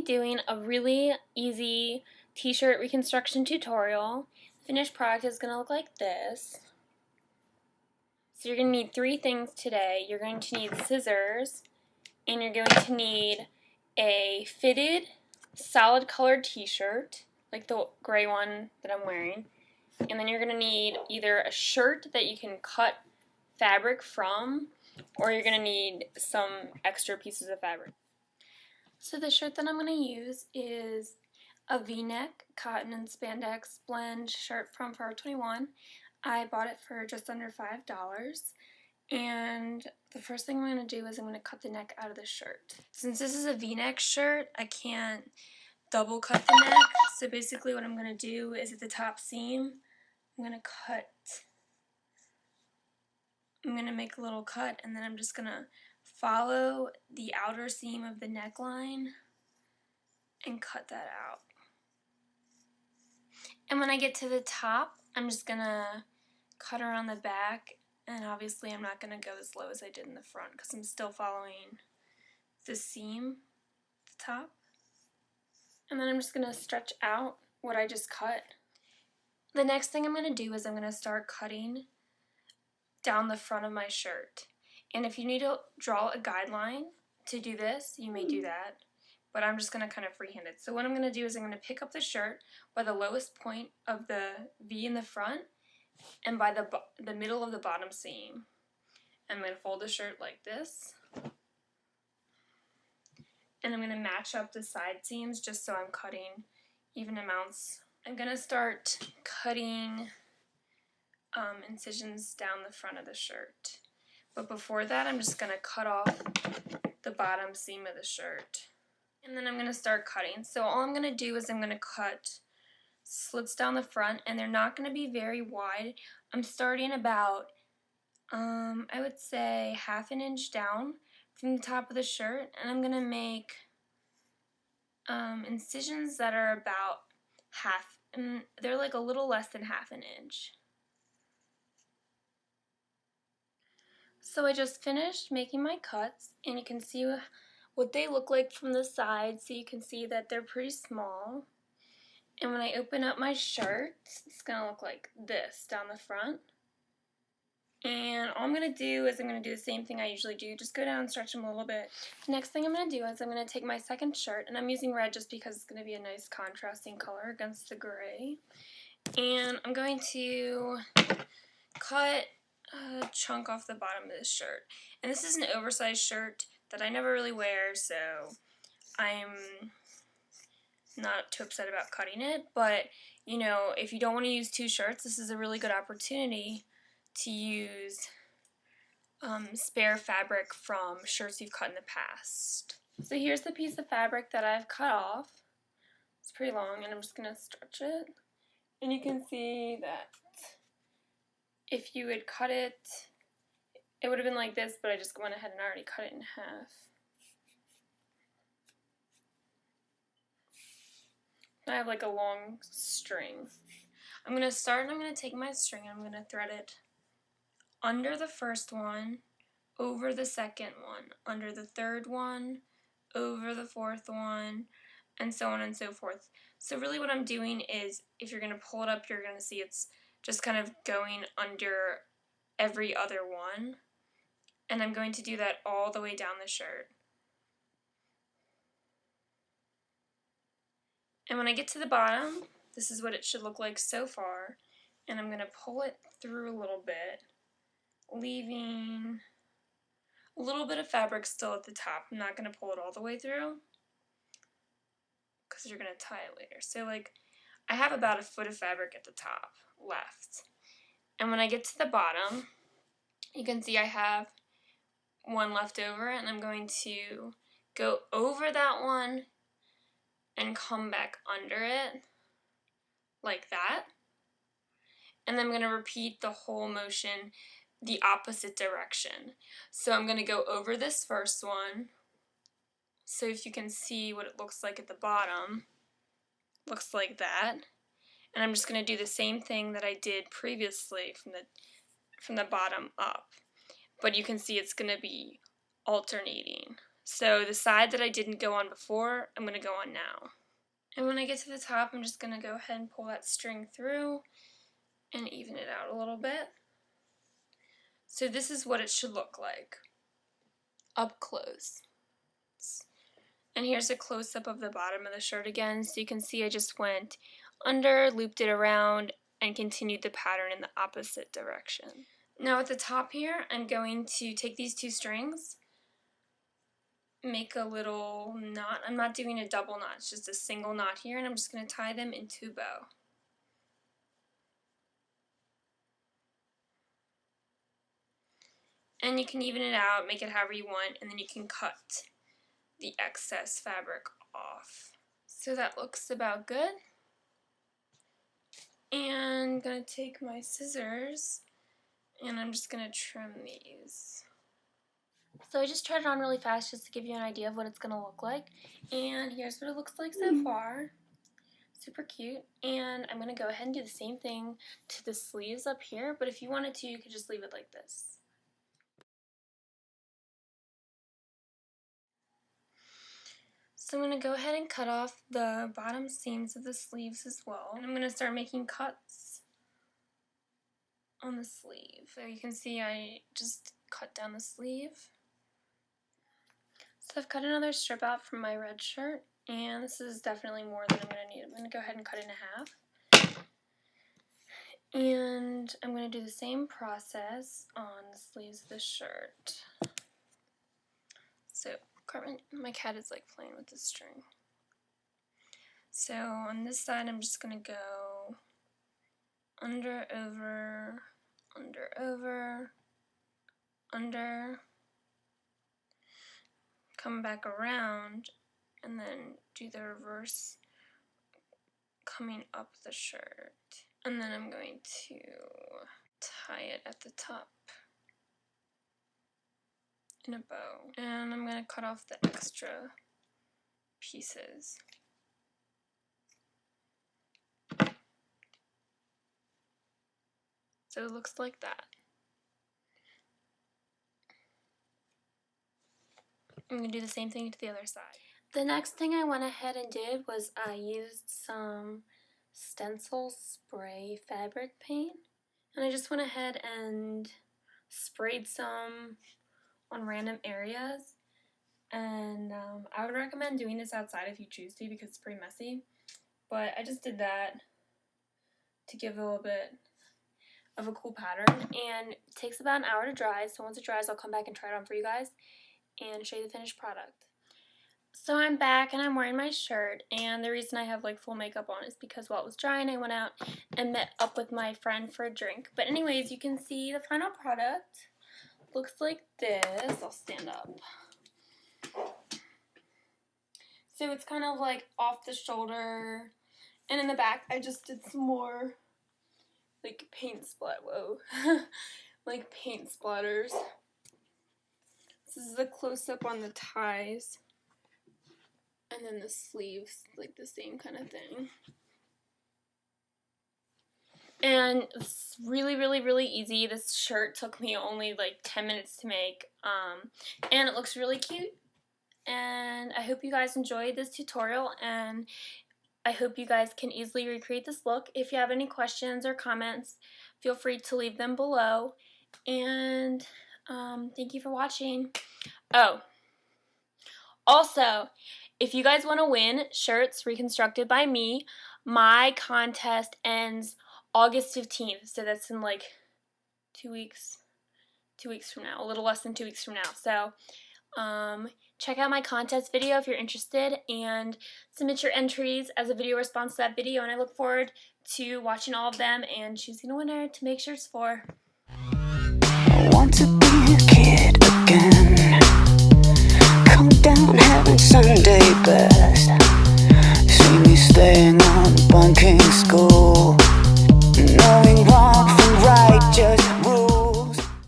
be doing a really easy t-shirt reconstruction tutorial. The finished product is going to look like this. So you're going to need three things today. You're going to need scissors, and you're going to need a fitted, solid colored t-shirt, like the gray one that I'm wearing. And then you're going to need either a shirt that you can cut fabric from, or you're going to need some extra pieces of fabric. So the shirt that I'm going to use is a v-neck cotton and spandex blend shirt from Forever 21. I bought it for just under $5. And the first thing I'm going to do is I'm going to cut the neck out of the shirt. Since this is a v-neck shirt, I can't double cut the neck. So basically what I'm going to do is at the top seam, I'm going to make a little cut, and then I'm just going to follow the outer seam of the neckline and cut that out. And when I get to the top, I'm just going to cut around the back, and obviously I'm not going to go as low as I did in the front because I'm still following the seam at the top. And then I'm just going to stretch out what I just cut. The next thing I'm going to do is I'm going to start cutting down the front of my shirt. And if you need to draw a guideline to do this, you may do that. But I'm just going to kind of freehand it. So what I'm going to do is I'm going to pick up the shirt by the lowest point of the V in the front and by the middle of the bottom seam. I'm going to fold the shirt like this. And I'm going to match up the side seams just so I'm cutting even amounts. I'm going to start cutting incisions down the front of the shirt. But before that, I'm just going to cut off the bottom seam of the shirt. And then I'm going to start cutting. So all I'm going to do is I'm going to cut slits down the front, and they're not going to be very wide. I'm starting about, I would say, ½ an inch down from the top of the shirt, and I'm going to make incisions that are about half, and they're like a little less than ½ an inch. So I just finished making my cuts, and you can see what they look like from the side, so you can see that they're pretty small. And when I open up my shirt, it's going to look like this down the front. And all I'm going to do is I'm going to do the same thing I usually do, just go down and stretch them a little bit. The next thing I'm going to do is I'm going to take my second shirt, and I'm using red just because it's going to be a nice contrasting color against the gray. And I'm going to cut a chunk off the bottom of this shirt. And this is an oversized shirt that I never really wear, so I'm not too upset about cutting it. But, you know, if you don't want to use two shirts, this is a really good opportunity to use spare fabric from shirts you've cut in the past. So here's the piece of fabric that I've cut off. It's pretty long, and I'm just going to stretch it. And you can see that if you had cut it, it would have been like this, but I just went ahead and already cut it in half. I have like a long string. I'm going to take my string and I'm going to thread it under the first one, over the second one, under the third one, over the fourth one, and so on and so forth. So really what I'm doing is, if you're going to pull it up, you're going to see it's just kind of going under every other one. And I'm going to do that all the way down the shirt. And when I get to the bottom, this is what it should look like so far. And I'm going to pull it through a little bit, leaving a little bit of fabric still at the top. I'm not going to pull it all the way through because you're going to tie it later. So like, I have about a foot of fabric at the top left. And when I get to the bottom, you can see I have one left over, and I'm going to go over that one and come back under it like that. And then I'm going to repeat the whole motion the opposite direction. So I'm going to go over this first one. So if you can see what it looks like at the bottom, looks like that. And I'm just going to do the same thing that I did previously from the bottom up. But you can see it's going to be alternating. So the side that I didn't go on before, I'm going to go on now. And when I get to the top, I'm just going to go ahead and pull that string through and even it out a little bit. So this is what it should look like up close. And here's a close-up of the bottom of the shirt again, so you can see I just went under, looped it around, and continued the pattern in the opposite direction. Now at the top here, I'm going to take these two strings, make a little knot. I'm not doing a double knot, it's just a single knot here, and I'm just going to tie them into a bow. And you can even it out, make it however you want, and then you can cut the excess fabric off. So that looks about good. And I'm going to take my scissors and I'm just going to trim these. So I just tried it on really fast just to give you an idea of what it's going to look like. And here's what it looks like so far. Super cute. And I'm going to go ahead and do the same thing to the sleeves up here, but if you wanted to, you could just leave it like this. So I'm going to go ahead and cut off the bottom seams of the sleeves as well. And I'm going to start making cuts on the sleeve. So you can see I just cut down the sleeve. So I've cut another strip out from my red shirt, and this is definitely more than I'm going to need. I'm going to go ahead and cut it in half. And I'm going to do the same process on the sleeves of the shirt. So Cartman, my cat is like playing with this string. So on this side, I'm just going to go under, over, under, over, under, come back around, and then do the reverse coming up the shirt. And then I'm going to tie it at the top in a bow. And I'm going to cut off the extra pieces. So it looks like that. I'm going to do the same thing to the other side. The next thing I went ahead and did was I used some stencil spray fabric paint. And I just went ahead and sprayed some on random areas. And I would recommend doing this outside if you choose to because it's pretty messy. But I just did that to give a little bit of a cool pattern. And it takes about an hour to dry. So once it dries, I'll come back and try it on for you guys and show you the finished product. So I'm back and I'm wearing my shirt, and the reason I have like full makeup on is because while it was drying I went out and met up with my friend for a drink. But anyways, you can see the final product looks like this. I'll stand up. So it's kind of like off the shoulder, and in the back I just did some more like paint like paint splatters. This is the close-up on the ties. And then the sleeves, like the same kind of thing. And it's really, really, really easy. This shirt took me only like 10 minutes to make. And it looks really cute. And I hope you guys enjoyed this tutorial. And I hope you guys can easily recreate this look. If you have any questions or comments, feel free to leave them below. And thank you for watching. Oh, also, if you guys want to win shirts reconstructed by me, my contest ends August 15th. So that's in like 2 weeks. 2 weeks from now. A little less than 2 weeks from now. So check out my contest video if you're interested and submit your entries as a video response to that video. And I look forward to watching all of them and choosing a winner to make shirts for.